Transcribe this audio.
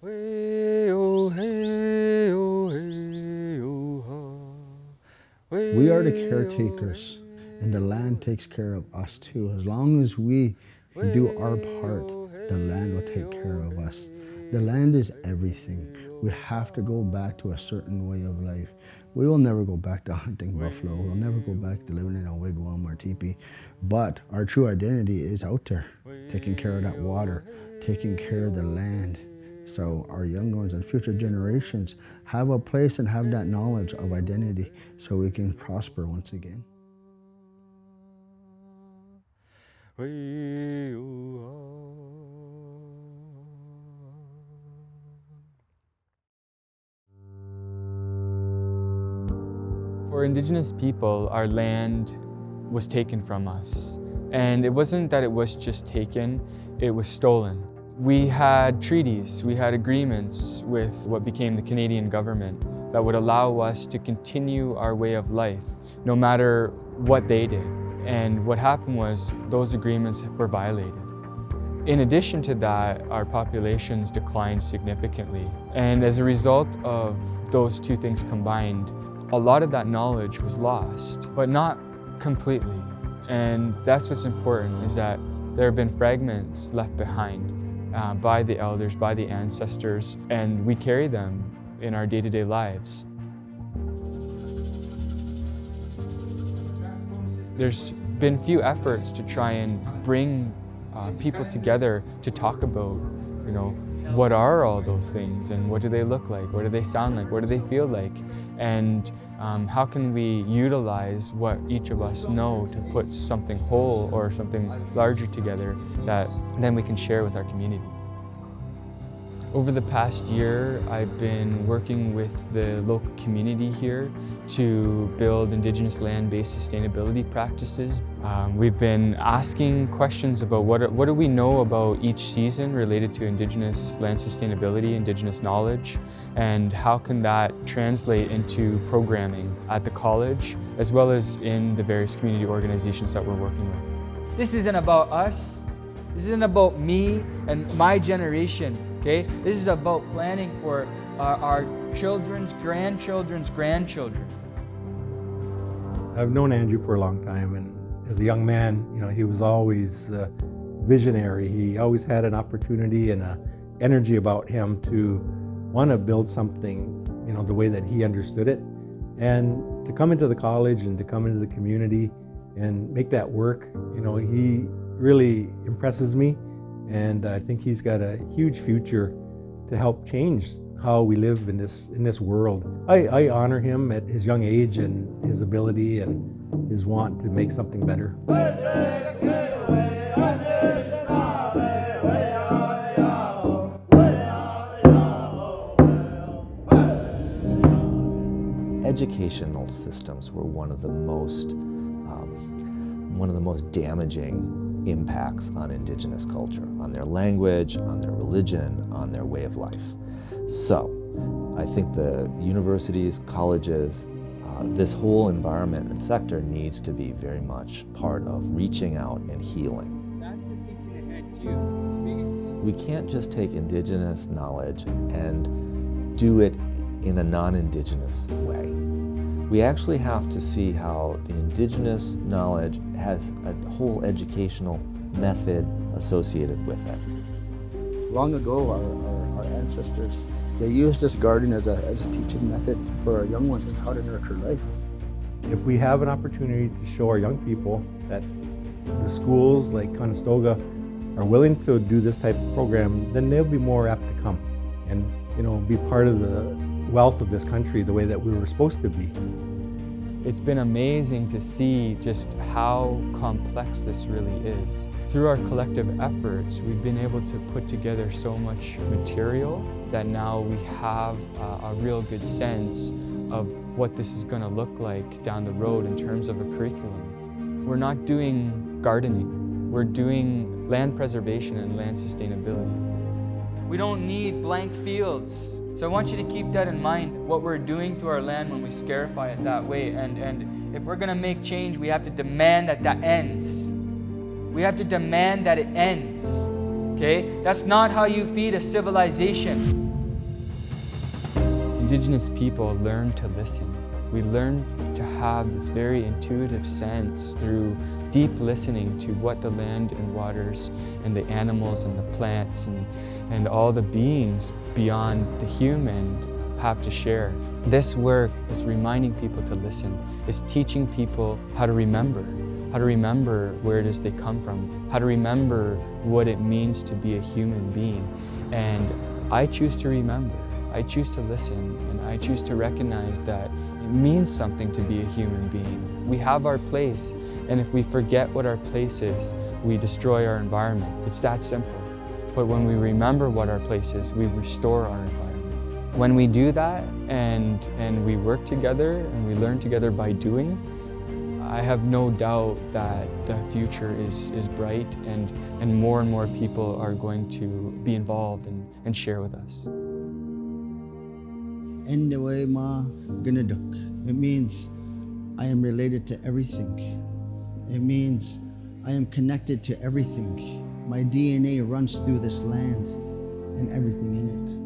We are the caretakers, and the land takes care of us too. As long as we do our part, the land will take care of us. The land is everything. We have to go back to a certain way of life. We will never go back to hunting buffalo. We'll never go back to living in a wigwam or teepee. But our true identity is out there, taking care of that water, taking care of the land. So our young ones and future generations have a place and have that knowledge of identity so we can prosper once again. For Indigenous people, our land was taken from us. And it wasn't that it was just taken, it was stolen. We had treaties, we had agreements with what became the Canadian government that would allow us to continue our way of life, no matter what they did. And what happened was those agreements were violated. In addition to that, our populations declined significantly. And as a result of those two things combined, a lot of that knowledge was lost, but not completely. And that's what's important, is that there have been fragments left behind by the elders, by the ancestors, and we carry them in our day-to-day lives. There's been few efforts to try and bring people together to talk about, what are all those things and what do they look like, what do they sound like, what do they feel like, and how can we utilize what each of us know to put something whole or something larger together that then we can share with our community. Over the past year, I've been working with the local community here to build Indigenous land-based sustainability practices. We've been asking questions about what do we know about each season related to Indigenous land sustainability, Indigenous knowledge, and how can that translate into programming at the college, as well as in the various community organizations that we're working with. This isn't about us. This isn't about me and my generation. Okay? This is about planning for our children's, grandchildren's grandchildren. I've known Andrew for a long time, and as a young man, he was always visionary. He always had an opportunity and an energy about him to want to build something, the way that he understood it. And to come into the college and to come into the community and make that work, he really impresses me. And I think he's got a huge future to help change how we live in this world. I honor him at his young age and his ability and his want to make something better. Educational systems were one of the most damaging impacts on Indigenous culture, on their language, on their religion, on their way of life. So I think the universities, colleges, this whole environment and sector needs to be very much part of reaching out and healing. We can't just take Indigenous knowledge and do it in a non-Indigenous way. We actually have to see how the Indigenous knowledge has a whole educational method associated with it. Long ago, our ancestors, they used this garden as a teaching method for our young ones and how to nurture life. If we have an opportunity to show our young people that the schools like Conestoga are willing to do this type of program, then they'll be more apt to come and be part of the wealth of this country the way that we were supposed to be. It's been amazing to see just how complex this really is. Through our collective efforts, we've been able to put together so much material that now we have a real good sense of what this is going to look like down the road in terms of a curriculum. We're not doing gardening, we're doing land preservation and land sustainability. We don't need blank fields. So I want you to keep that in mind, what we're doing to our land when we scarify it that way. And if we're going to make change, we have to demand that ends. We have to demand that it ends. Okay? That's not how you feed a civilization. Indigenous people learn to listen. We learn to have this very intuitive sense through deep listening to what the land and waters and the animals and the plants and all the beings beyond the human have to share. This work is reminding people to listen. It's teaching people how to remember where it is they come from, how to remember what it means to be a human being. And I choose to remember. I choose to listen, and I choose to recognize that it means something to be a human being. We have our place, and if we forget what our place is, we destroy our environment. It's that simple. But when we remember what our place is, we restore our environment. When we do that, and we work together, and we learn together by doing, I have no doubt that the future is bright, and more people are going to be involved and share with us. It means I am related to everything. It means I am connected to everything. My DNA runs through this land and everything in it.